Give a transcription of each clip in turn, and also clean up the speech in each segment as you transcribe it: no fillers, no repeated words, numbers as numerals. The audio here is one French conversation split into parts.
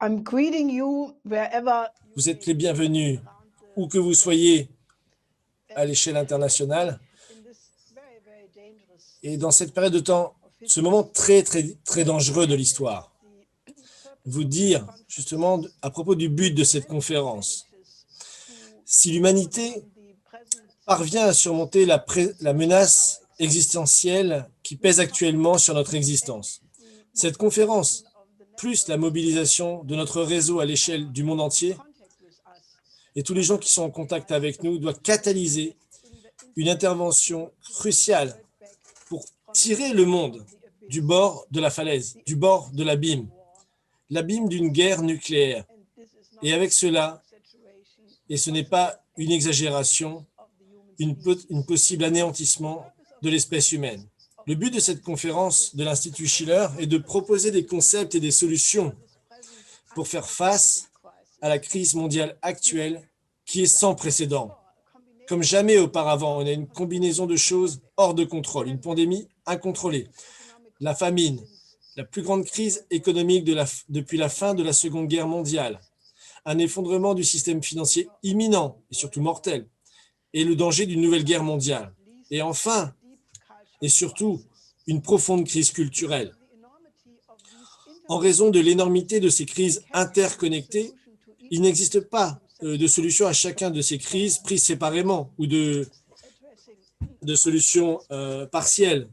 I'm greeting you wherever you Vous may êtes les be bienvenus, around où que vous the world. soyez à And l'échelle let me, internationale. in this very, very dangerous Et dans cette moment période de temps, of ce moment history, très, très, très dangereux de remind you of l'histoire, the purpose vous of this dire justement conference. à propos du but If de cette humanity conférence. manages to Si l'humanité overcome the present parvient à threats surmonter la concerning our menace existence, existentielle qui we pèse actuellement sur notre and existence, the cette mobilization conférence, of the plus la networks mobilisation de who notre réseau à l'échelle are du monde in entier, contact with us et tous les gens must qui sont en contact materialize avec nous doivent in catalyser une intervention to pull the cruciale world back pour from the tirer le brink of monde the du abyss, bord de la falaise, the du bord abyss de of l'abîme, war. l'abîme And d'une guerre nucléaire. this is not Et avec an cela, exaggeration, et the ce n'est possible pas une exagération, of the human une species. possible The anéantissement purpose of de this l'espèce humaine. conference of Le but de cette interest conférence de is to l'Institut pose Schiller est de concepts proposer des and concepts et des solutions solutions for this present pour faire unprecedented face à la crisis. crise mondiale We have, actuelle qui est like sans never précédent. before, a Comme combination jamais of auparavant, on a une uncontrolled combinaison de choses pandemics, hors de contrôle, une pandémie incontrôlée, greatest economic la crisis famine, since la plus grande Second crise World War, économique depuis a la fin de la devastating Seconde Guerre financial mondiale, crisis, un effondrement du système the danger financier of a imminent new et surtout world war, mortel, et le danger d'une nouvelle guerre last but not mondiale. least, Et a enfin, deep et cultural surtout, crisis. une profonde crise Because culturelle. of the enormity of these En raison de interconnected l'énormité de crises, ces there crises cannot be a interconnectées, solution to each il of n'existe these pas problems de separately. solution à chacun de ces crises prises séparément ou Addressing de our solution current crisis, partielle.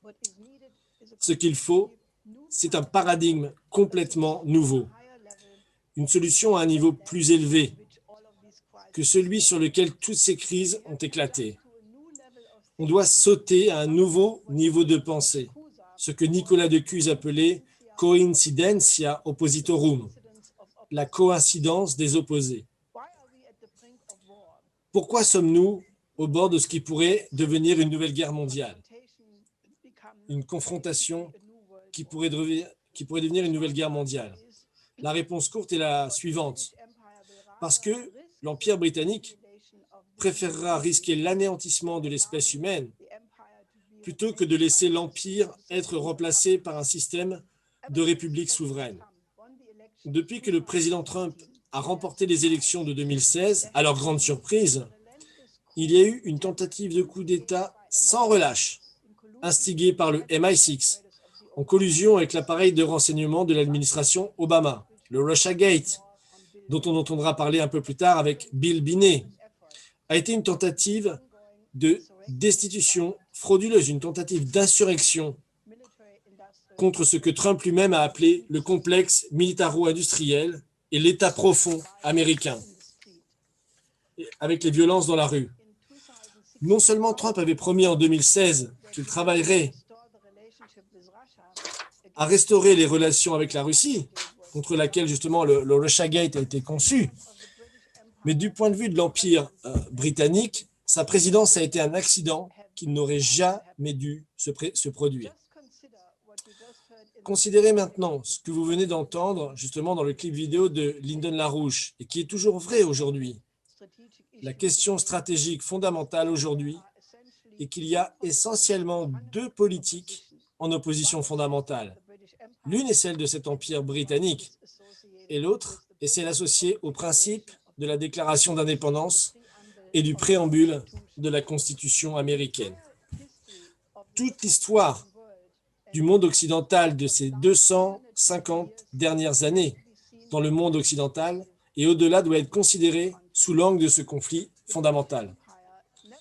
what is needed is a Ce qu'il faut, completely new c'est un paradigm, paradigme a complètement solution on a nouveau, higher level une solution à un niveau than plus that on élevé which all of these que crises celui were sur built. lequel toutes ces crises We ont have to jump éclaté. to a new level of On doit thinking, sauter à un something nouveau what niveau de Nicolas de pensée, Cusa ce que called Nicolas de Cuse appelait coincidentia the oppositorum, coincidence of la opposites. coïncidence des opposés. Why are we at the brink of war? Pourquoi sommes-nous au bord Why de ce qui should pourrait devenir une nouvelle guerre mondiale, confrontation become une basically confrontation a new world qui war? qui pourrait devenir The une nouvelle short guerre answer mondiale? is La réponse courte est la because the British suivante. Empire will Parce rather que risk the l'Empire britannique annihilation of the human préférera risquer race than l'anéantissement de l'espèce allowing humaine the empire to be plutôt que de replaced by laisser a l'Empire system of être sovereign remplacé par un republics. système Ever de since république President souveraine. Trump won the election in Depuis que le président Trump 2016, a to their remporté les élections surprise, de 2016, there à has leur grande been surprise, a relentless il y a coup eu une attempt tentative de coup instigated d'État by sans MI6 relâche, in collusion with instigée the par le intelligence MI6, apparatus of the en Obama collusion avec l'appareil de administration. renseignement de Russia, l'administration Obama, which le was waging Russiagate, war on Bill dont on Clinton, entendra parler un peu plus tard avec frequently Bill Binet, malicious effort a été une to stop the tentative ongoing de insurrectionary destitution fight frauduleuse, une against tentative the US d'insurrection military-industrial contre ce que complex Trump lui-même a appelé le which complexe militaro-industriel et l'État profond violence américain, in the street. avec les violences dans la rue. In Non 2016, seulement Trump Trump avait promis en promised 2016 that qu'il he would travaillerait restore the relationship with Russia à against restaurer les which relations avec the la Russie, Russiagate was contre laquelle designed, justement le Russiagate a été the conçu. president of the British Mais du Empire point de vue de l'Empire presidency britannique, sa présidence a été un shouldn't accident have qui n'aurait allowed to jamais happen. dû se produire. Just consider what you just heard in the Considérez video maintenant ce que vous venez d'entendre justement dans le clip vidéo de Lyndon LaRouche et qui est toujours vrai aujourd'hui. strategic La issue question today stratégique is fondamentale that there aujourd'hui are essentially est qu'il y two a positions in essentiellement deux fundamental politiques opposition. en One opposition is that of fondamentale. the British L'une est Empire, celle de cet and the empire other one britannique is et associated with l'autre the est celle principle of associée au principe declaration of de la déclaration independence and the d'indépendance preamble et du of the préambule Constitution. de la Constitution The américaine. entire history of the Toute post-Western l'histoire world du and monde beyond occidental de for the ces last 250 250 years dernières has années to be seen dans le monde as occidental decisive et au-delà doit être in this considérée sous conflict. l'angle de ce conflit The British fondamental. Empire never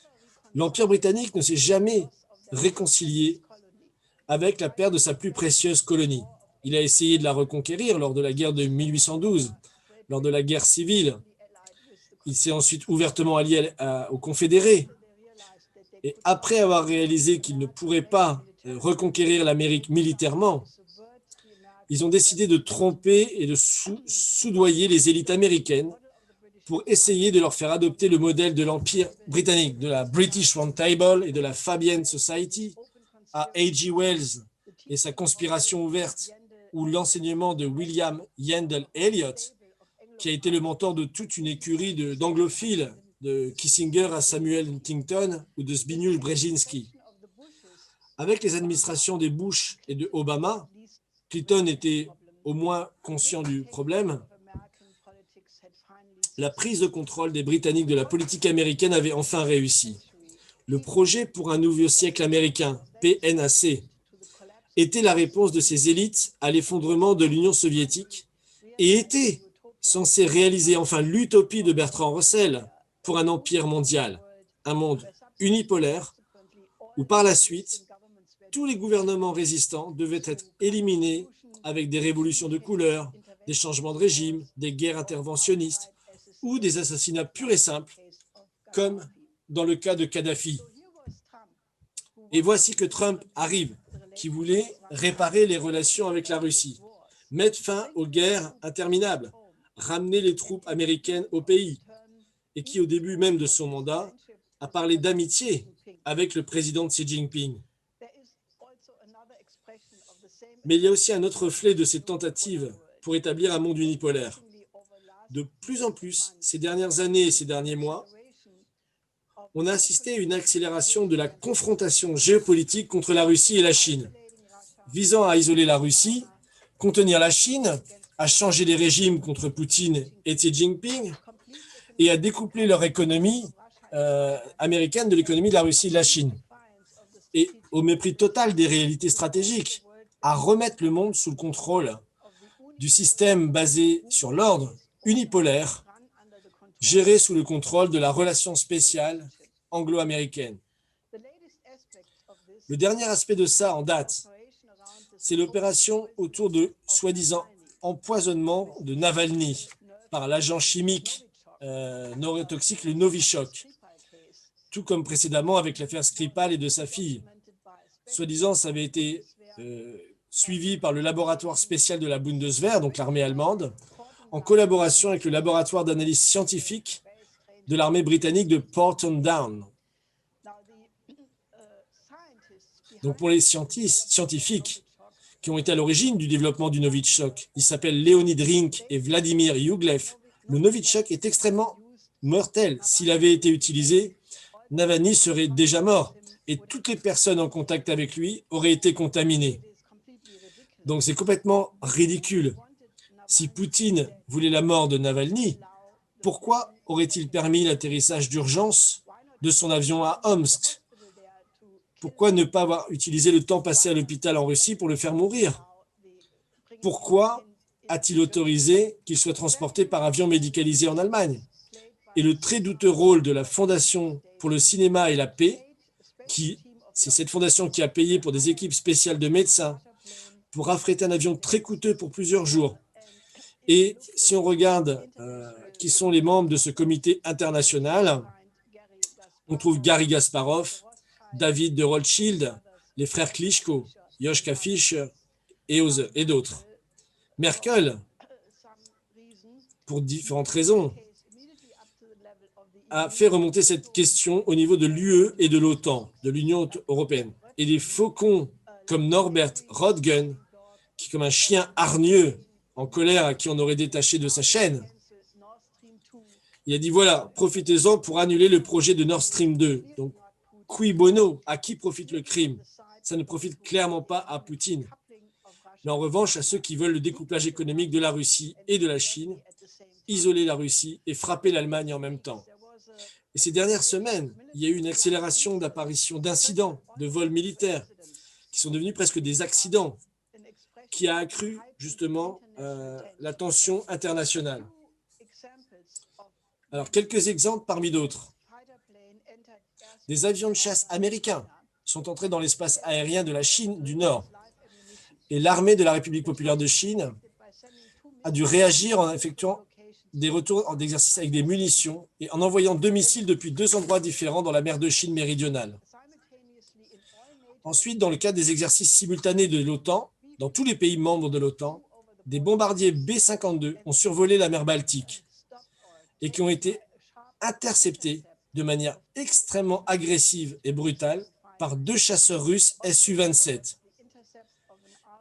L'Empire reconciled britannique ne s'est with the jamais loss of their most precious réconcilié colony, avec la perte despite de the sa plus attempts précieuse in the colonie. War of Il a essayé de la 1812 reconquérir lors de la guerre de to restore 1812, Great lors de la Britain, guerre civile. openly allied with the Il s'est ensuite Confederates. ouvertement allié aux But Confédérés. after they realized that they Et could not après avoir conquer réalisé the qu'ils ne large pourraient American pas militarily, reconquérir they l'Amérique decided to militairement, subvert the ils American ont décidé de establishment tromper et de soudoyer les élites adopting the américaines model of the British pour Empire essayer de leur faire from adopter le modèle de l'Empire medieval britannique, de la English British Round society, Table et de la which Fabian led to the Society, open à A.G. conspiracy, Wells the et sa teaching of conspiration William ouverte, Yandell ou Elliot, l'enseignement de and William Yandell of a Elliot, stable of qui a été le Anglophiles mentor de and toute une écurie sympathizers d'anglophiles, de with Kissinger à Samuel Brzezinski. Huntington ou de With the Zbigniew Brzezinski. administration of the Bushes, Avec les Obama administrations des and Bush et de Clinton, Obama, at least Clinton remained était problem au moins conscients du problème, la prise de contrôle des Britanniques de la politique américaine avait enfin réussi. Le projet pour un nouveau siècle américain, PNAC, était la réponse de ces élites à l'effondrement de l'Union soviétique et était censé réaliser enfin l'utopie de Bertrand Russell pour un empire mondial, un monde unipolaire où par la suite, tous les gouvernements résistants devaient être éliminés avec des révolutions de couleur, des changements de régime, des guerres interventionnistes ou des assassinats purs et simples, comme dans le cas de Kadhafi. Et voici que Trump arrive, qui voulait réparer les relations avec la Russie, mettre fin aux guerres interminables, ramener les troupes américaines au pays, et qui, au début même de son mandat, a parlé d'amitié avec le président Xi Jinping. Mais il y a aussi un autre reflet de cette tentative pour établir un monde unipolaire. De plus en plus, ces dernières années et ces derniers mois, on a assisté à une accélération de la confrontation géopolitique contre la Russie et la Chine, visant à isoler la Russie, contenir la Chine, à changer les régimes contre Poutine et Xi Jinping, et à découpler leur économie américaine de l'économie de la Russie et de la Chine. Et au mépris total des réalités stratégiques, à remettre le monde sous le contrôle du système basé sur l'ordre unipolaire, géré sous le contrôle de la relation spéciale anglo-américaine. Le dernier aspect de ça en date, c'est l'opération autour de soi-disant empoisonnement de Navalny par l'agent chimique neurotoxique, le Novichok, tout comme précédemment avec l'affaire Skripal et de sa fille. Soi-disant, ça avait été suivi par le laboratoire spécial de la Bundeswehr, donc l'armée allemande, en collaboration avec le laboratoire d'analyse scientifique de l'armée britannique de Porton Down. Donc pour les scientifiques qui ont été à l'origine du développement du Novichok, ils s'appellent Leonid Rink et Vladimir Yuglev. Le Novichok est extrêmement mortel. S'il avait été utilisé, Navalny serait déjà mort et toutes les personnes en contact avec lui auraient été contaminées. Donc c'est complètement ridicule. Si Poutine voulait la mort de Navalny, pourquoi aurait-il permis l'atterrissage d'urgence de son avion à Omsk? Pourquoi ne pas avoir utilisé le temps passé à l'hôpital en Russie pour le faire mourir? Pourquoi a-t-il autorisé qu'il soit transporté par avion médicalisé en Allemagne? Et le très douteux rôle de la Fondation pour le cinéma et la paix, c'est cette fondation qui a payé pour des équipes spéciales de médecins pour affréter un avion très coûteux pour plusieurs jours. Et si on regarde qui sont les membres de ce comité international, on trouve Gary Kasparov, David de Rothschild, les frères Klitschko, Joschka Fischer et d'autres. Merkel, pour différentes raisons, a fait remonter cette question au niveau de l'UE et de l'OTAN, de l'Union européenne. Et des faucons comme Norbert Röttgen, qui comme un chien hargneux, en colère à qui on aurait détaché de sa chaîne, il a dit voilà, profitez-en pour annuler le projet de Nord Stream 2. Donc, cui bono, à qui profite le crime? Ça ne profite clairement pas à Poutine. Mais en revanche, à ceux qui veulent le découplage économique de la Russie et de la Chine, isoler la Russie et frapper l'Allemagne en même temps. Et ces dernières semaines, il y a eu une accélération d'apparition d'incidents, de vols militaires, qui sont devenus presque des accidents, qui a accru justement la tension internationale. Alors, quelques exemples parmi d'autres. Des avions de chasse américains sont entrés dans l'espace aérien de la Chine du Nord. Et l'armée de la République populaire de Chine a dû réagir en effectuant des retours d'exercice avec des munitions et en envoyant 2 missiles depuis 2 endroits différents dans la mer de Chine méridionale. Ensuite, dans le cadre des exercices simultanés de l'OTAN, dans tous les pays membres de l'OTAN, des bombardiers B-52 ont survolé la mer Baltique et qui ont été interceptés de manière extrêmement agressive et brutale par 2 chasseurs russes Su-27.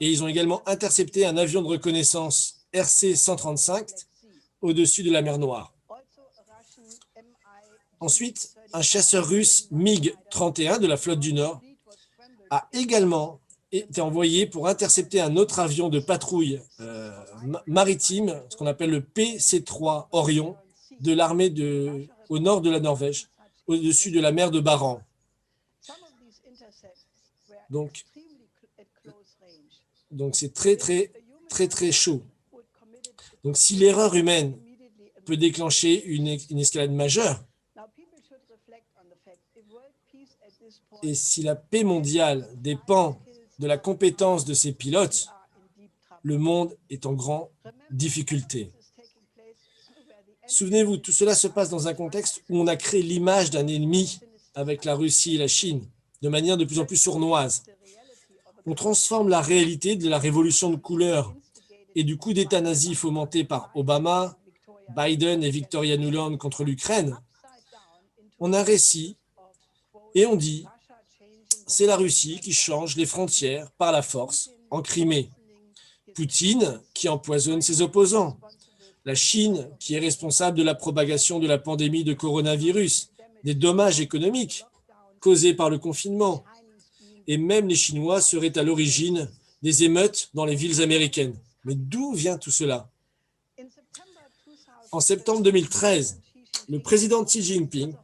Et ils ont également intercepté un avion de reconnaissance RC-135 au-dessus de la mer Noire. Ensuite, un chasseur russe MiG-31 de la flotte du Nord a également été envoyé pour intercepter un autre avion de patrouille maritime, ce qu'on appelle le PC-3 Orion, de l'armée au nord de la Norvège, au-dessus de la mer de Barents. Donc c'est très chaud. Donc si l'erreur humaine peut déclencher une escalade majeure, et si la paix mondiale dépend de la compétence de ces pilotes, le monde est en grande difficulté. Souvenez-vous, tout cela se passe dans un contexte où on a créé l'image d'un ennemi avec la Russie et la Chine, de manière de plus en plus sournoise. On transforme la réalité de la révolution de couleur et du coup d'État nazi fomenté par Obama, Biden et Victoria Nuland contre l'Ukraine. On a un récit et on dit c'est la Russie qui change les frontières par la force en Crimée. Poutine qui empoisonne ses opposants. La Chine qui est responsable de la propagation de la pandémie de coronavirus, des dommages économiques causés par le confinement. Et même les Chinois seraient à l'origine des émeutes dans les villes américaines. Mais d'où vient tout cela? En septembre 2013, le président Xi Jinping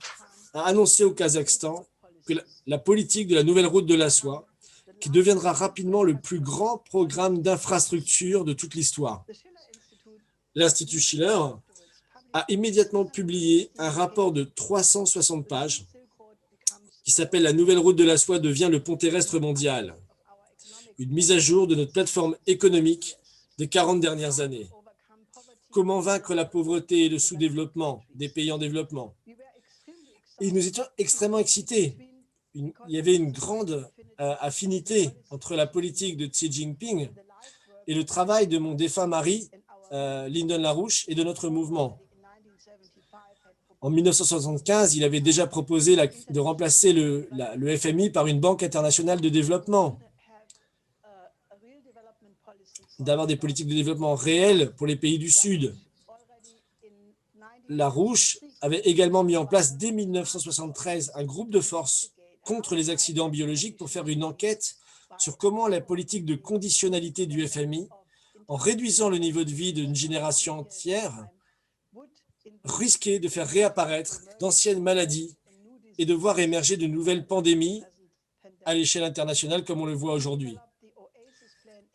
a annoncé au Kazakhstan que la politique de la nouvelle route de la soie, qui deviendra rapidement le plus grand programme d'infrastructure de toute l'histoire. L'Institut Schiller a immédiatement publié un rapport de 360 pages qui s'appelle « La nouvelle route de la soie devient le pont terrestre mondial », une mise à jour de notre plateforme économique des 40 dernières années. Comment vaincre la pauvreté et le sous-développement des pays en développement? Et nous étions extrêmement excités. Il y avait une grande affinité entre la politique de Xi Jinping et le travail de mon défunt mari, Lyndon LaRouche, et de notre mouvement. En 1975, il avait déjà proposé de remplacer le FMI par une banque internationale de développement, d'avoir des politiques de développement réelles pour les pays du Sud. LaRouche avait également mis en place dès 1973 un groupe de force contre les accidents biologiques pour faire une enquête sur comment la politique de conditionnalité du FMI, en réduisant le niveau de vie d'une génération entière, risquait de faire réapparaître d'anciennes maladies et de voir émerger de nouvelles pandémies à l'échelle internationale comme on le voit aujourd'hui.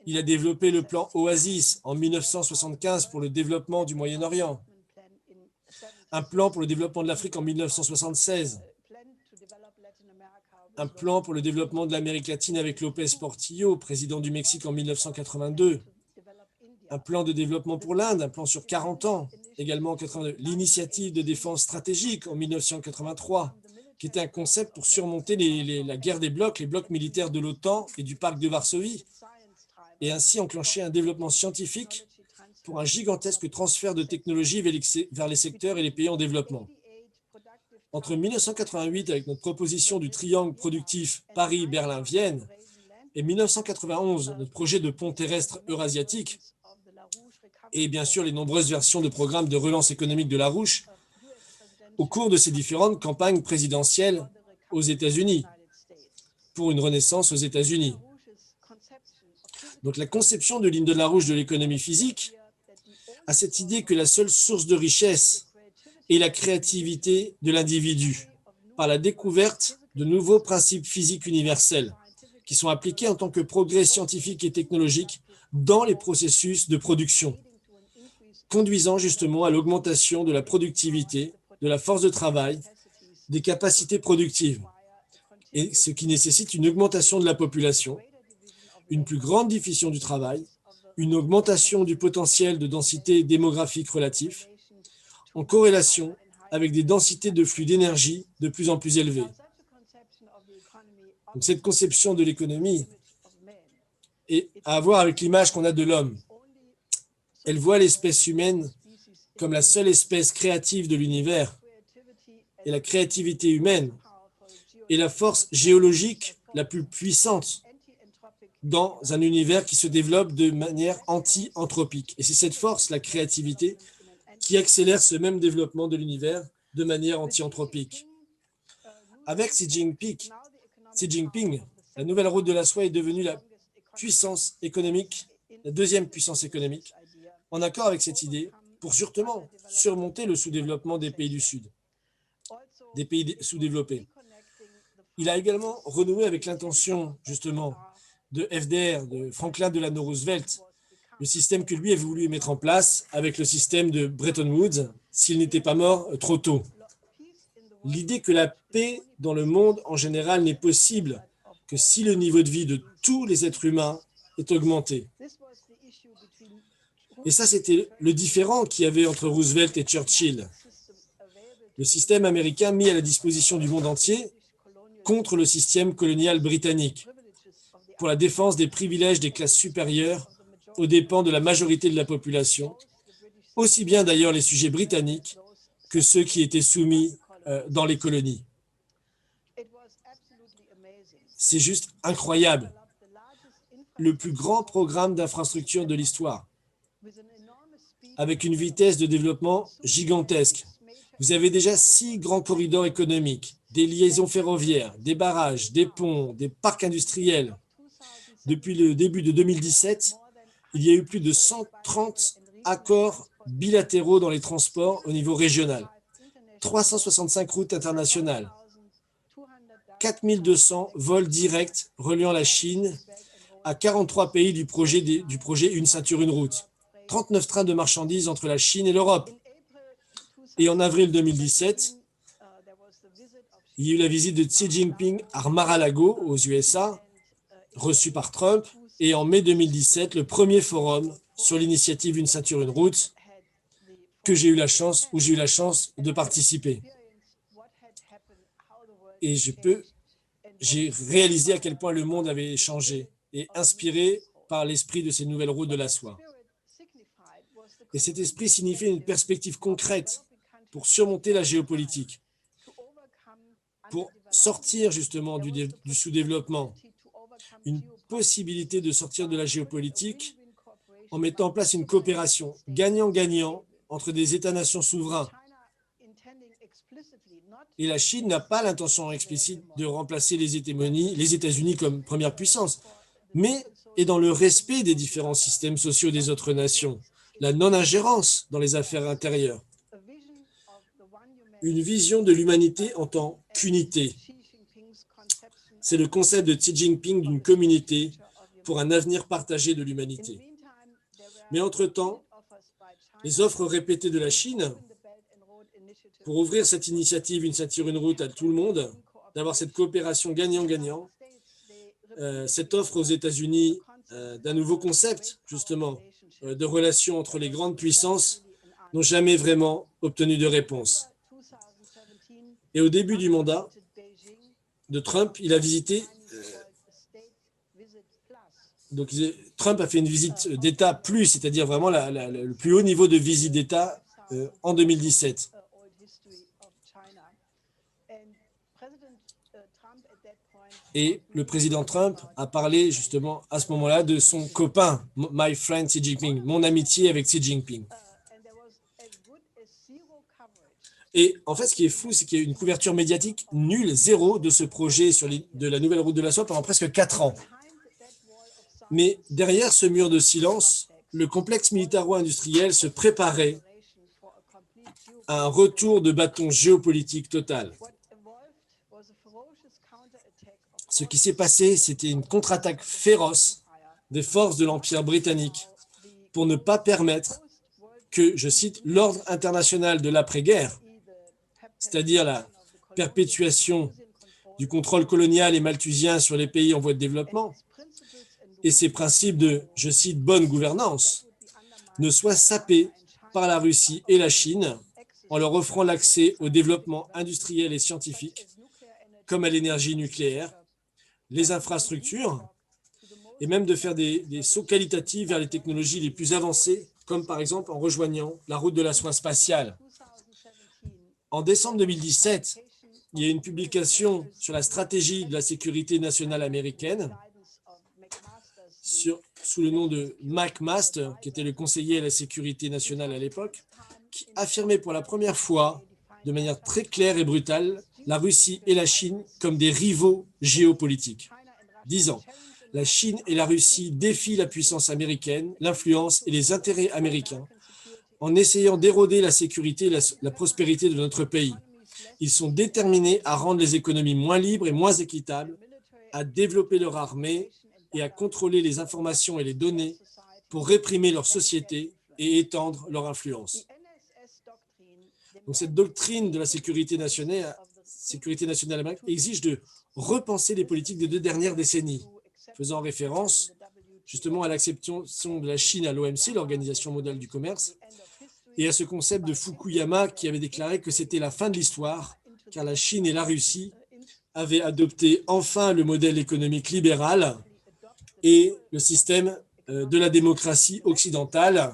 Il a développé le plan Oasis en 1975 pour le développement du Moyen-Orient, un plan pour le développement de l'Afrique en 1976, un plan pour le développement de l'Amérique latine avec López Portillo, président du Mexique en 1982, un plan de développement pour l'Inde, un plan sur 40 ans, également en 1982, l'initiative de défense stratégique en 1983, qui était un concept pour surmonter la guerre des blocs, les blocs militaires de l'OTAN et du Pacte de Varsovie, et ainsi enclencher un développement scientifique pour un gigantesque transfert de technologie vers les secteurs et les pays en développement. Entre 1988, avec notre proposition du triangle productif Paris-Berlin-Vienne, et 1991, notre projet de pont terrestre eurasiatique, et bien sûr les nombreuses versions de programmes de relance économique de LaRouche, au cours de ces différentes campagnes présidentielles aux États-Unis, pour une renaissance aux États-Unis. Donc la conception de Lyndon LaRouche de l'économie physique a cette idée que la seule source de richesse est la créativité de l'individu, par la découverte de nouveaux principes physiques universels, qui sont appliqués en tant que progrès scientifique et technologique dans les processus de production, conduisant justement à l'augmentation de la productivité, de la force de travail, des capacités productives, et ce qui nécessite une augmentation de la population, une plus grande diffusion du travail, une augmentation du potentiel de densité démographique relatif, en corrélation avec des densités de flux d'énergie de plus en plus élevées. Donc, cette conception de l'économie a à voir avec l'image qu'on a de l'homme. Elle voit l'espèce humaine comme la seule espèce créative de l'univers, et la créativité humaine est la force géologique la plus puissante dans un univers qui se développe de manière anti-anthropique. Et c'est cette force, la créativité, qui accélère ce même développement de l'univers de manière anti-anthropique. Avec Xi Jinping, la nouvelle route de la soie est devenue puissance économique, la deuxième puissance économique, en accord avec cette idée, pour justement surmonter le sous-développement des pays du Sud, des pays sous-développés. Il a également renoué avec l'intention, justement, de FDR, de Franklin Delano Roosevelt, le système que lui avait voulu mettre en place avec le système de Bretton Woods, s'il n'était pas mort trop tôt. L'idée que la paix dans le monde en général n'est possible que si le niveau de vie de tous les êtres humains est augmenté. Et ça, c'était le différend qu'il y avait entre Roosevelt et Churchill. Le système américain mis à la disposition du monde entier contre le système colonial britannique, pour la défense des privilèges des classes supérieures aux dépens de la majorité de la population, aussi bien d'ailleurs les sujets britanniques que ceux qui étaient soumis dans les colonies. C'est juste incroyable. Le plus grand programme d'infrastructure de l'histoire, avec une vitesse de développement gigantesque. Vous avez déjà 6 grands corridors économiques, des liaisons ferroviaires, des barrages, des ponts, des parcs industriels. Depuis le début de 2017, il y a eu plus de 130 accords bilatéraux dans les transports au niveau régional, 365 routes internationales, 4200 vols directs reliant la Chine à 43 pays du projet Une ceinture, une route, 39 trains de marchandises entre la Chine et l'Europe. Et en avril 2017, il y a eu la visite de Xi Jinping à Mar-a-Lago aux USA, reçu par Trump, et en mai 2017, le premier forum sur l'initiative Une ceinture, une route, où j'ai eu la chance de participer. Et j'ai réalisé à quel point le monde avait changé et inspiré par l'esprit de ces nouvelles routes de la soie. Et cet esprit signifiait une perspective concrète pour surmonter la géopolitique, pour sortir justement du sous-développement, une possibilité de sortir de la géopolitique en mettant en place une coopération gagnant-gagnant entre des États-nations souverains. Et la Chine n'a pas l'intention explicite de remplacer les États-Unis comme première puissance, mais est dans le respect des différents systèmes sociaux des autres nations, la non-ingérence dans les affaires intérieures. Une vision de l'humanité en tant qu'unité. C'est le concept de Xi Jinping d'une communauté pour un avenir partagé de l'humanité. Mais entre-temps, les offres répétées de la Chine pour ouvrir cette initiative Une ceinture, une route à tout le monde, d'avoir cette coopération gagnant-gagnant, cette offre aux États-Unis d'un nouveau concept, justement, de relations entre les grandes puissances, n'ont jamais vraiment obtenu de réponse. Et au début du mandat de Trump, il a visité... Trump a fait une visite d'État plus, c'est-à-dire vraiment le plus haut niveau de visite d'État en 2017. Et le président Trump a parlé justement à ce moment-là de son copain, my friend Xi Jinping, mon amitié avec Xi Jinping. Et en fait, ce qui est fou, c'est qu'il y a eu une couverture médiatique nulle, zéro de ce projet de la nouvelle route de la soie pendant presque 4 ans. Mais derrière ce mur de silence, le complexe militaro-industriel se préparait à un retour de bâton géopolitique total. Ce qui s'est passé, c'était une contre-attaque féroce des forces de l'Empire britannique pour ne pas permettre que, je cite, l'ordre international de l'après-guerre, c'est-à-dire la perpétuation du contrôle colonial et malthusien sur les pays en voie de développement, et ses principes de, je cite, bonne gouvernance, ne soient sapés par la Russie et la Chine en leur offrant l'accès au développement industriel et scientifique, comme à l'énergie nucléaire, les infrastructures, et même de faire des sauts qualitatifs vers les technologies les plus avancées, comme par exemple en rejoignant la route de la soie spatiale. En décembre 2017, il y a une publication sur la stratégie de la sécurité nationale américaine, sous le nom de McMaster, qui était le conseiller à la sécurité nationale à l'époque, qui affirmait pour la première fois, de manière très claire et brutale, la Russie et la Chine comme des rivaux géopolitiques, disant La Chine et la Russie défient la puissance américaine, l'influence et les intérêts américains en essayant d'éroder la sécurité et la prospérité de notre pays. Ils sont déterminés à rendre les économies moins libres et moins équitables, à développer leur armée et à contrôler les informations et les données pour réprimer leur société et étendre leur influence. Donc cette doctrine de la sécurité nationale américaine exige de repenser les politiques des 2 dernières décennies, faisant référence justement à l'acceptation de la Chine à l'OMC, l'Organisation mondiale du commerce, et à ce concept de Fukuyama qui avait déclaré que c'était la fin de l'histoire, car la Chine et la Russie avaient adopté enfin le modèle économique libéral et le système de la démocratie occidentale.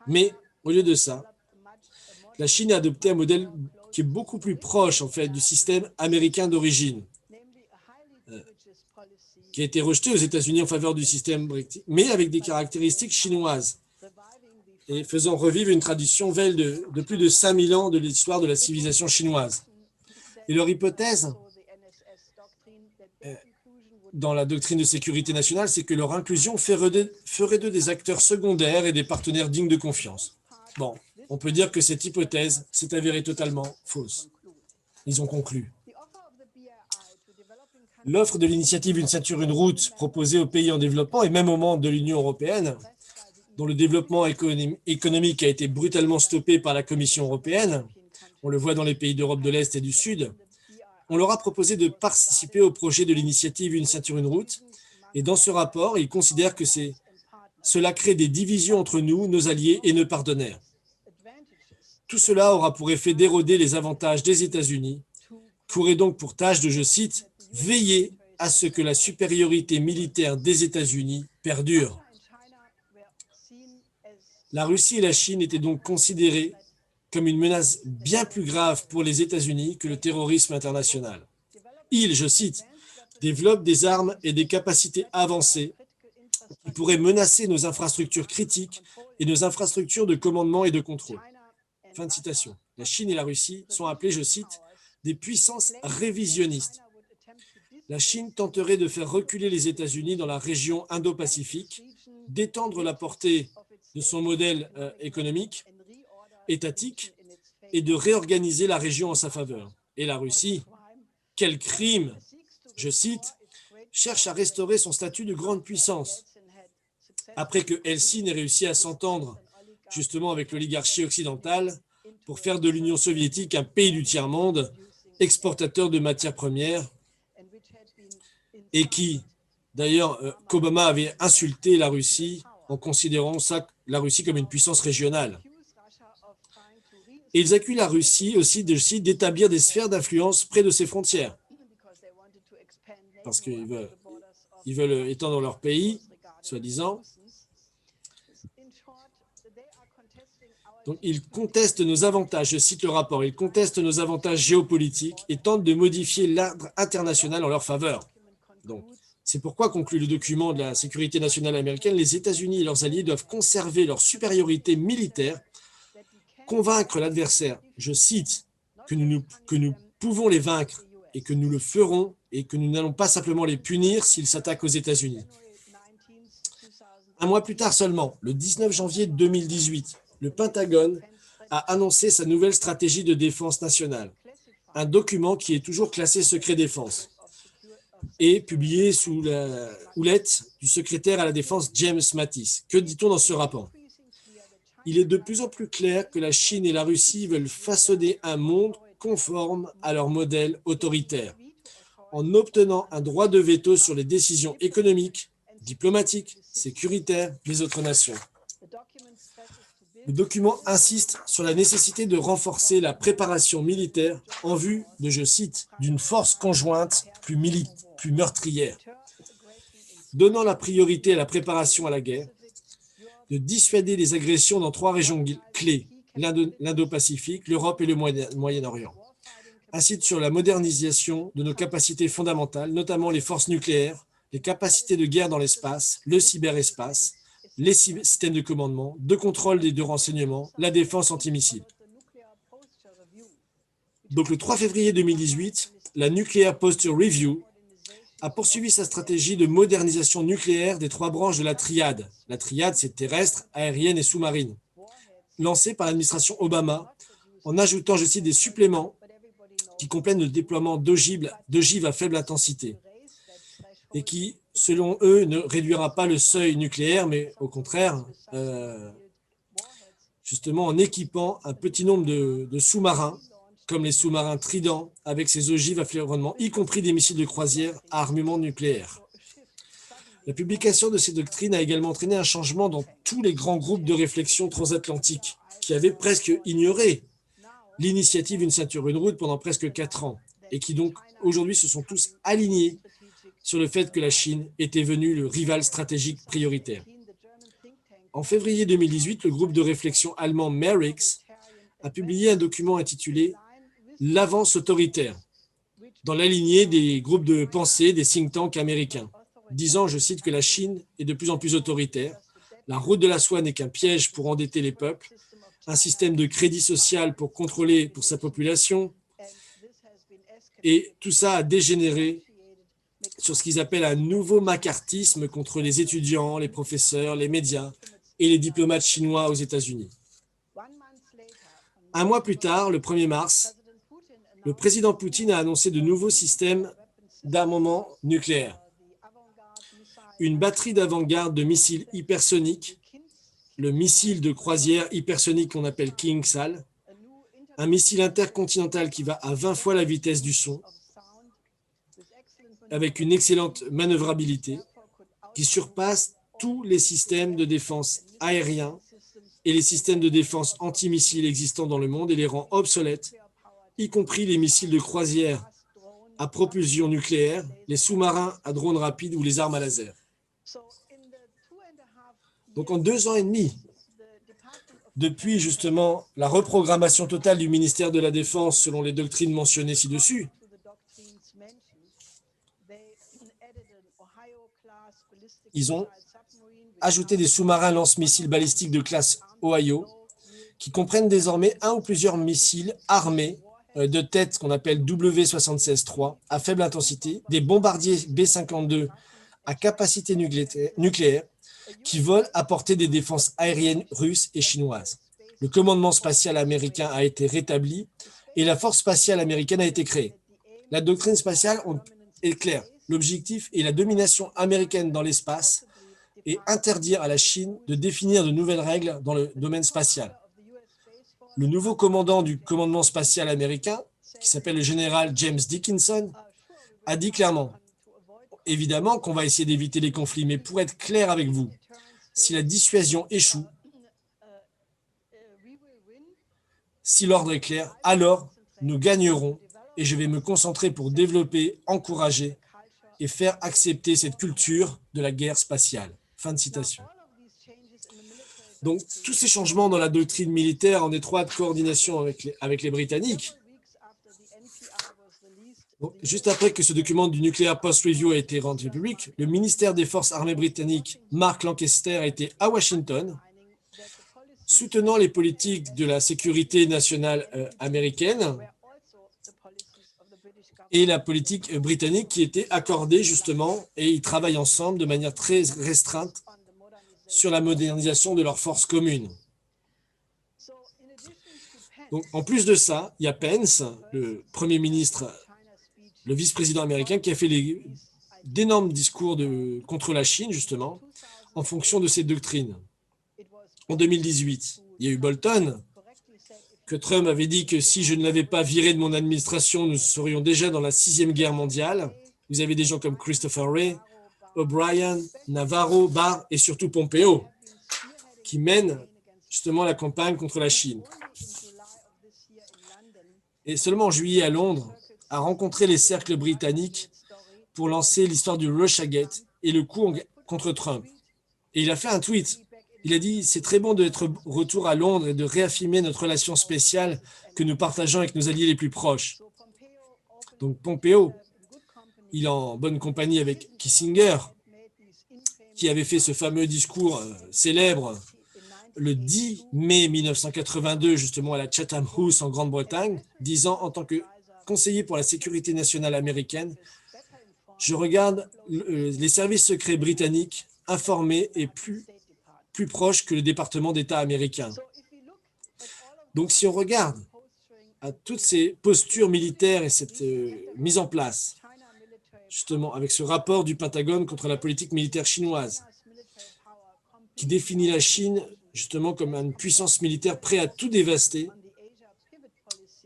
Mais au lieu de ça, la Chine a adopté un modèle qui est beaucoup plus proche en fait du système américain d'origine, qui a été rejeté aux États-Unis en faveur du système britannique, mais avec des caractéristiques chinoises, et faisant revivre une tradition vieille de plus de 5000 ans de l'histoire de la civilisation chinoise. Et leur hypothèse, dans la doctrine de sécurité nationale, c'est que leur inclusion ferait d'eux des acteurs secondaires et des partenaires dignes de confiance. Bon, on peut dire que cette hypothèse s'est avérée totalement fausse. Ils ont conclu. L'offre de l'initiative Une ceinture, une route proposée aux pays en développement et même aux membres de l'Union européenne, dont le développement économique a été brutalement stoppé par la Commission européenne, on le voit dans les pays d'Europe de l'Est et du Sud, on leur a proposé de participer au projet de l'initiative Une ceinture, une route, et dans ce rapport, ils considèrent que cela crée des divisions entre nous, nos alliés et nos partenaires. Tout cela aura pour effet d'éroder les avantages des États-Unis, qui auraient donc pour tâche de, je cite, « veiller à ce que la supériorité militaire des États-Unis perdure ». La Russie et la Chine étaient donc considérées comme une menace bien plus grave pour les États-Unis que le terrorisme international. Ils, je cite, « développent des armes et des capacités avancées qui pourraient menacer nos infrastructures critiques et nos infrastructures de commandement et de contrôle. » Fin de citation. La Chine et la Russie sont appelées, je cite, « des puissances révisionnistes ». La Chine tenterait de faire reculer les États-Unis dans la région Indo-Pacifique, d'étendre la portée de son modèle économique, étatique, et de réorganiser la région en sa faveur. Et la Russie, quel crime, je cite, cherche à restaurer son statut de grande puissance. Après que Helsinki ait réussi à s'entendre justement avec l'oligarchie occidentale pour faire de l'Union soviétique un pays du tiers-monde, exportateur de matières premières, et qui, d'ailleurs, qu'Obama avait insulté la Russie en considérant la Russie comme une puissance régionale. Et ils accusent la Russie aussi d'établir des sphères d'influence près de ses frontières, parce qu'ils veulent étendre leur pays, soi-disant. Donc, ils contestent nos avantages, je cite le rapport, ils contestent nos avantages géopolitiques et tentent de modifier l'ordre international en leur faveur. Donc, c'est pourquoi, conclut le document de la sécurité nationale américaine, les États-Unis et leurs alliés doivent conserver leur supériorité militaire, convaincre l'adversaire, je cite, que nous pouvons les vaincre et que nous le ferons et que nous n'allons pas simplement les punir s'ils s'attaquent aux États-Unis. Un mois plus tard seulement, le 19 janvier 2018, le Pentagone a annoncé sa nouvelle stratégie de défense nationale, un document qui est toujours classé secret défense et publié sous la houlette du secrétaire à la défense James Mattis. Que dit-on dans ce rapport? Il est de plus en plus clair que la Chine et la Russie veulent façonner un monde conforme à leur modèle autoritaire, en obtenant un droit de veto sur les décisions économiques, diplomatiques, sécuritaires des autres nations. Le document insiste sur la nécessité de renforcer la préparation militaire en vue de, je cite, d'une force conjointe plus meurtrière, donnant la priorité à la préparation à la guerre, de dissuader les agressions dans 3 régions clés, l'Indo-Pacifique, l'Europe et le Moyen-Orient, ainsi que sur la modernisation de nos capacités fondamentales, notamment les forces nucléaires, les capacités de guerre dans l'espace, le cyberespace, les systèmes de commandement, de contrôle et de renseignement, la défense antimissile. Donc le 3 février 2018, la Nuclear Posture Review a poursuivi sa stratégie de modernisation nucléaire des trois branches de la triade. La triade, c'est terrestre, aérienne et sous-marine, lancée par l'administration Obama, en ajoutant, je cite, des suppléments qui complètent le déploiement d'ogives à faible intensité et qui, selon eux, ne réduira pas le seuil nucléaire, mais au contraire, justement en équipant un petit nombre de sous-marins, comme les sous-marins Trident, avec ces ogives à fleuronnement, y compris des missiles de croisière à armement nucléaire. La publication de ces doctrines a également entraîné un changement dans tous les grands groupes de réflexion transatlantique, qui avaient presque ignoré l'initiative d'une ceinture, une route pendant presque 4 ans, et qui donc aujourd'hui se sont tous alignés sur le fait que la Chine était venue le rival stratégique prioritaire. En février 2018, le groupe de réflexion allemand MERIX a publié un document intitulé « L'avance autoritaire » dans la lignée des groupes de pensée des think tanks américains, disant, je cite, que la Chine est de plus en plus autoritaire, la route de la soie n'est qu'un piège pour endetter les peuples, un système de crédit social pour contrôler pour sa population, et tout ça a dégénéré sur ce qu'ils appellent un nouveau macartisme contre les étudiants, les professeurs, les médias et les diplomates chinois aux États-Unis. Un mois plus tard, le 1er mars, le président Poutine a annoncé de nouveaux systèmes d'armement nucléaire. Une batterie d'avant-garde de missiles hypersoniques, le missile de croisière hypersonique qu'on appelle King Sal, un missile intercontinental qui va à 20 fois la vitesse du son, avec une excellente manœuvrabilité, qui surpasse tous les systèmes de défense aériens et les systèmes de défense antimissiles existants dans le monde et les rend obsolètes, y compris les missiles de croisière à propulsion nucléaire, les sous-marins à drone rapide ou les armes à laser. Donc en 2 ans et demi, depuis justement la reprogrammation totale du ministère de la Défense selon les doctrines mentionnées ci-dessus, ils ont ajouté des sous-marins lance-missiles balistiques de classe Ohio qui comprennent désormais un ou plusieurs missiles armés de tête qu'on appelle W-76-3 à faible intensité, des bombardiers B-52 à capacité nucléaire qui volent à portée des défenses aériennes russes et chinoises. Le commandement spatial américain a été rétabli et la force spatiale américaine a été créée. La doctrine spatiale est claire. L'objectif est la domination américaine dans l'espace et interdire à la Chine de définir de nouvelles règles dans le domaine spatial. Le nouveau commandant du commandement spatial américain, qui s'appelle le général James Dickinson, a dit clairement, évidemment qu'on va essayer d'éviter les conflits, mais pour être clair avec vous, si la dissuasion échoue, si l'ordre est clair, alors nous gagnerons et je vais me concentrer pour développer, encourager et faire accepter cette culture de la guerre spatiale. Fin de citation. Donc, tous ces changements dans la doctrine militaire en étroite coordination avec les Britanniques. Donc, juste après que ce document du Nuclear Post Review a été rendu public, le ministère des Forces armées britanniques, Mark Lancaster, était à Washington, soutenant les politiques de la sécurité nationale américaine et la politique britannique qui était accordée justement, et ils travaillent ensemble de manière très restreinte sur la modernisation de leurs forces communes. Donc, en plus de ça, il y a Pence, le Premier ministre, le vice-président américain, qui a fait d'énormes discours contre la Chine, justement, en fonction de ces doctrines. En 2018, il y a eu Bolton, que Trump avait dit que si je ne l'avais pas viré de mon administration, nous serions déjà dans la 6e guerre mondiale. Vous avez des gens comme Christopher Wray, O'Brien, Navarro, Barr et surtout Pompeo, qui mènent justement la campagne contre la Chine. Et seulement en juillet à Londres, a rencontré les cercles britanniques pour lancer l'histoire du Russiagate et le coup contre Trump. Et il a fait un tweet. Il a dit « C'est très bon d'être retour à Londres et de réaffirmer notre relation spéciale que nous partageons avec nos alliés les plus proches. » Donc Pompeo, il est en bonne compagnie avec Kissinger, qui avait fait ce fameux discours célèbre le 10 mai 1982, justement à la Chatham House en Grande-Bretagne, disant en tant que conseiller pour la sécurité nationale américaine je regarde les services secrets britanniques informés et plus proches que le département d'État américain. Donc, si on regarde à toutes ces postures militaires et cette mise en place, justement, avec ce rapport du Pentagone contre la politique militaire chinoise, qui définit la Chine, justement, comme une puissance militaire prête à tout dévaster,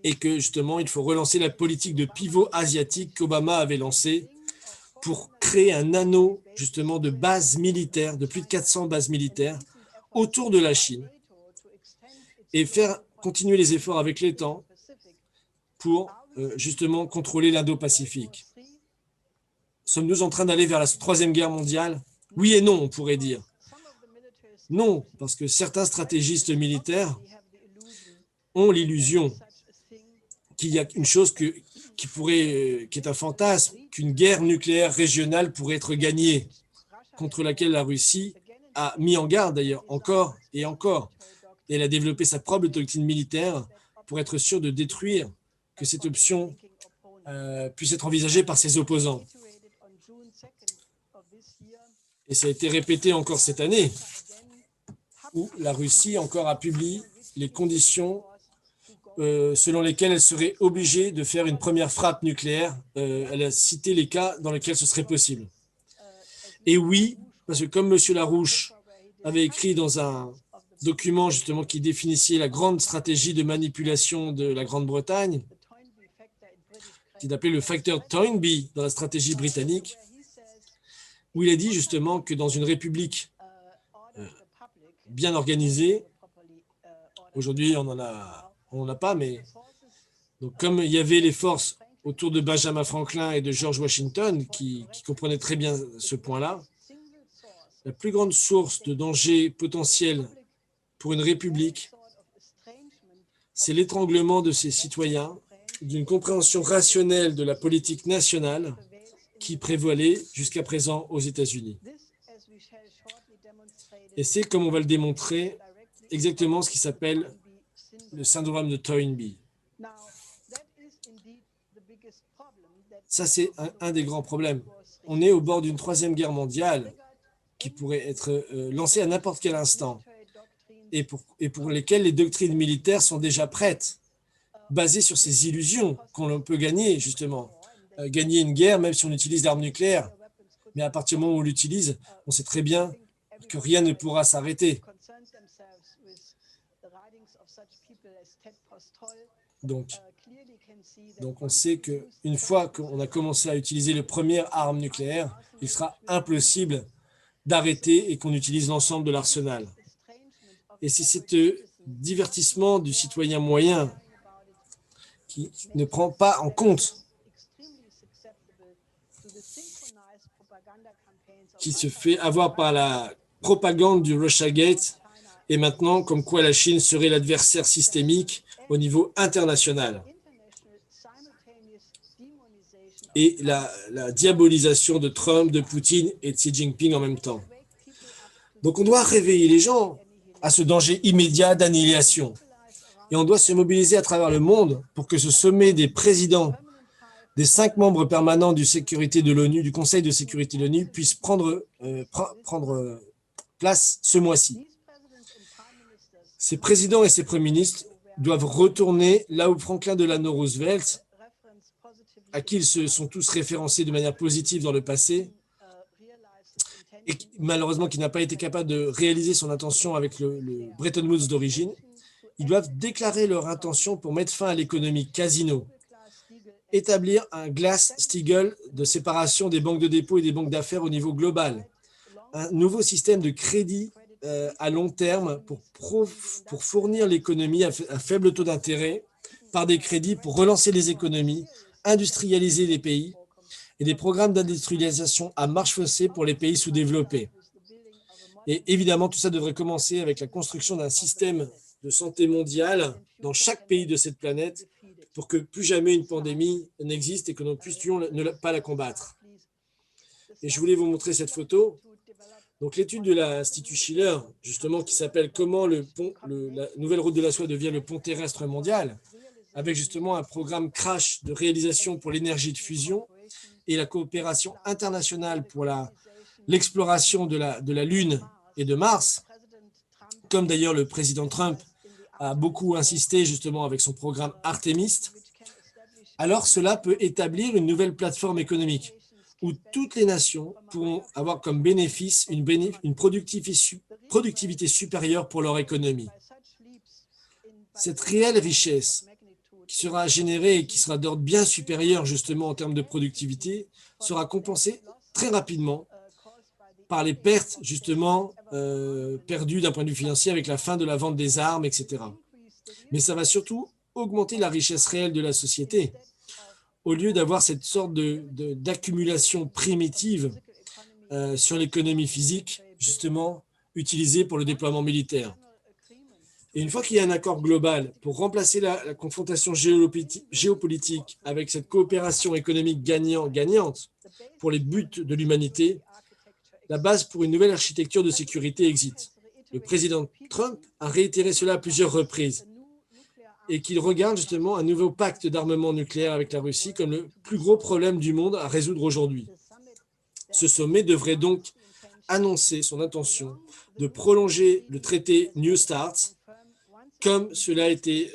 et que, justement, il faut relancer la politique de pivot asiatique qu'Obama avait lancée pour créer un anneau, justement, de bases militaires, de plus de 400 bases militaires autour de la Chine, et faire continuer les efforts avec les temps pour, justement, contrôler l'Indo-Pacifique. Sommes-nous en train d'aller vers la Troisième Guerre mondiale? Oui et non, on pourrait dire. Non, parce que certains stratégistes militaires ont l'illusion qu'il y a une chose qui est un fantasme, qu'une guerre nucléaire régionale pourrait être gagnée, contre laquelle la Russie a mis en garde d'ailleurs encore et encore. Et elle a développé sa propre doctrine militaire pour être sûre de détruire, que cette option puisse être envisagée par ses opposants. Et ça a été répété encore cette année, où la Russie encore a publié les conditions selon lesquelles elle serait obligée de faire une première frappe nucléaire. Elle a cité les cas dans lesquels ce serait possible. Et oui, parce que comme M. Larouche avait écrit dans un document justement qui définissait la grande stratégie de manipulation de la Grande-Bretagne, qu'il appelait le facteur Toynbee dans la stratégie britannique, où il a dit justement que dans une république bien organisée, aujourd'hui on n'en a pas, mais donc comme il y avait les forces autour de Benjamin Franklin et de George Washington qui comprenaient très bien ce point-là, la plus grande source de danger potentiel pour une république, c'est l'étranglement de ses citoyens, d'une compréhension rationnelle de la politique nationale qui prévalait jusqu'à présent aux États-Unis. Et c'est, comme on va le démontrer, exactement ce qui s'appelle le syndrome de Toynbee. Ça, c'est un des grands problèmes. On est au bord d'une troisième guerre mondiale qui pourrait être lancée à n'importe quel instant et pour lesquelles les doctrines militaires sont déjà prêtes, basées sur ces illusions qu'on peut gagner, justement. Gagner une guerre, même si on utilise l'arme nucléaire. Mais à partir du moment où on l'utilise, on sait très bien que rien ne pourra s'arrêter. Donc on sait qu'une fois qu'on a commencé à utiliser les premières armes nucléaires, il sera impossible d'arrêter et qu'on utilise l'ensemble de l'arsenal. Et c'est ce divertissement du citoyen moyen qui ne prend pas en compte, qui se fait avoir par la propagande du Russiagate et maintenant comme quoi la Chine serait l'adversaire systémique au niveau international. Et la diabolisation de Trump, de Poutine et de Xi Jinping en même temps. Donc on doit réveiller les gens à ce danger immédiat d'annihilation. Et on doit se mobiliser à travers le monde pour que ce sommet des présidents des 5 membres permanents du Conseil de sécurité de l'ONU puisse prendre place ce mois-ci. Ces présidents et ces premiers ministres doivent retourner là où Franklin Delano Roosevelt, à qui ils se sont tous référencés de manière positive dans le passé, et malheureusement qui n'a pas été capable de réaliser son intention avec le Bretton Woods d'origine, ils doivent déclarer leur intention pour mettre fin à l'économie casino, établir un Glass-Steagall de séparation des banques de dépôt et des banques d'affaires au niveau global, un nouveau système de crédit à long terme pour fournir l'économie à faible taux d'intérêt par des crédits pour relancer les économies, industrialiser les pays et des programmes d'industrialisation à marche forcée pour les pays sous-développés. Et évidemment, tout ça devrait commencer avec la construction d'un système de santé mondiale dans chaque pays de cette planète pour que plus jamais une pandémie n'existe et que nous puissions pas la combattre. Et je voulais vous montrer cette photo. Donc l'étude de l'Institut Schiller, justement, qui s'appelle « Comment la nouvelle route de la soie devient le pont terrestre mondial », avec justement un programme crash de réalisation pour l'énergie de fusion, et la coopération internationale pour l'exploration de la Lune et de Mars, comme d'ailleurs le président Trump a beaucoup insisté justement avec son programme Artemis, alors cela peut établir une nouvelle plateforme économique où toutes les nations pourront avoir comme bénéfice une productivité supérieure pour leur économie. Cette réelle richesse qui sera générée et qui sera d'ordre bien supérieur justement en termes de productivité sera compensée très rapidement par les pertes justement perdues d'un point de vue financier avec la fin de la vente des armes, etc. Mais ça va surtout augmenter la richesse réelle de la société au lieu d'avoir cette sorte d'accumulation primitive sur l'économie physique, justement, utilisée pour le déploiement militaire. Et une fois qu'il y a un accord global pour remplacer la confrontation géopolitique avec cette coopération économique gagnant-gagnante pour les buts de l'humanité, la base pour une nouvelle architecture de sécurité existe. Le président Trump a réitéré cela à plusieurs reprises et qu'il regarde justement un nouveau pacte d'armement nucléaire avec la Russie comme le plus gros problème du monde à résoudre aujourd'hui. Ce sommet devrait donc annoncer son intention de prolonger le traité New START, comme cela a été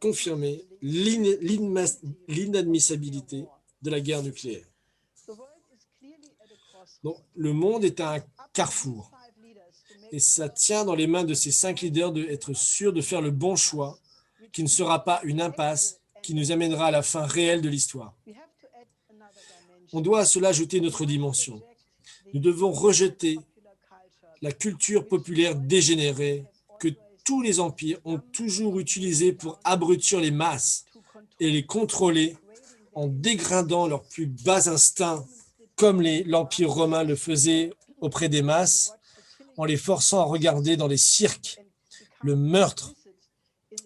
confirmé, l'inadmissibilité de la guerre nucléaire. Donc, le monde est à un carrefour et ça tient dans les mains de ces 5 leaders d'être sûrs de faire le bon choix, qui ne sera pas une impasse, qui nous amènera à la fin réelle de l'histoire. On doit à cela ajouter notre dimension. Nous devons rejeter la culture populaire dégénérée que tous les empires ont toujours utilisée pour abrutir les masses et les contrôler en dégradant leurs plus bas instincts, comme l'Empire romain le faisait auprès des masses, en les forçant à regarder dans les cirques le meurtre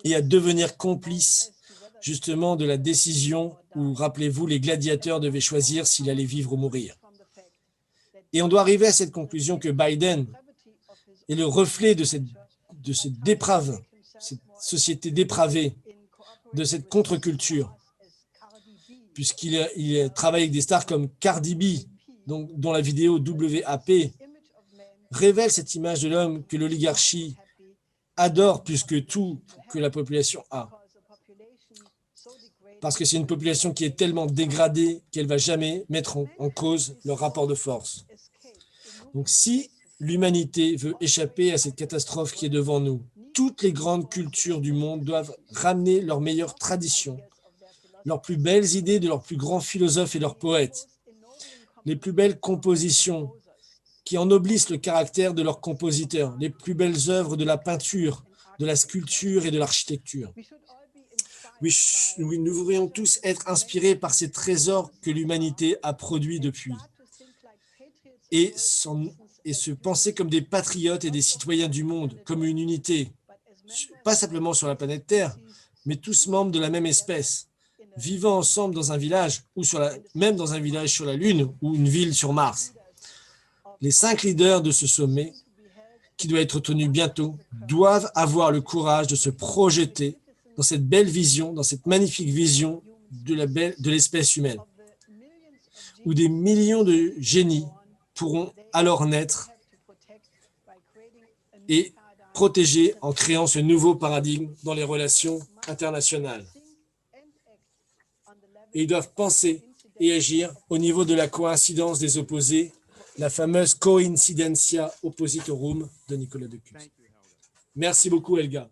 et à devenir complices justement de la décision où, rappelez-vous, les gladiateurs devaient choisir s'ils allaient vivre ou mourir. Et on doit arriver à cette conclusion que Biden est le reflet de cette société dépravée, de cette contre-culture, puisqu'il travaille avec des stars comme Cardi B, dont la vidéo WAP révèle cette image de l'homme que l'oligarchie adore plus que tout que la population a. Parce que c'est une population qui est tellement dégradée qu'elle ne va jamais mettre en cause leur rapport de force. Donc si l'humanité veut échapper à cette catastrophe qui est devant nous, toutes les grandes cultures du monde doivent ramener leurs meilleures traditions, leurs plus belles idées de leurs plus grands philosophes et leurs poètes, les plus belles compositions qui ennoblissent le caractère de leurs compositeurs, les plus belles œuvres de la peinture, de la sculpture et de l'architecture. Oui, nous devrions tous être inspirés par ces trésors que l'humanité a produits depuis et se penser comme des patriotes et des citoyens du monde, comme une unité, pas simplement sur la planète Terre, mais tous membres de la même espèce, vivant ensemble dans un village, ou même dans un village sur la Lune, ou une ville sur Mars. Les 5 leaders de ce sommet, qui doit être tenu bientôt, doivent avoir le courage de se projeter dans cette belle vision, dans cette magnifique vision de l'espèce humaine, où des millions de génies pourront alors naître et protéger en créant ce nouveau paradigme dans les relations internationales. Et ils doivent penser et agir au niveau de la coïncidence des opposés, la fameuse coincidentia oppositorum de Nicolas de Cusa. Merci beaucoup, Elga.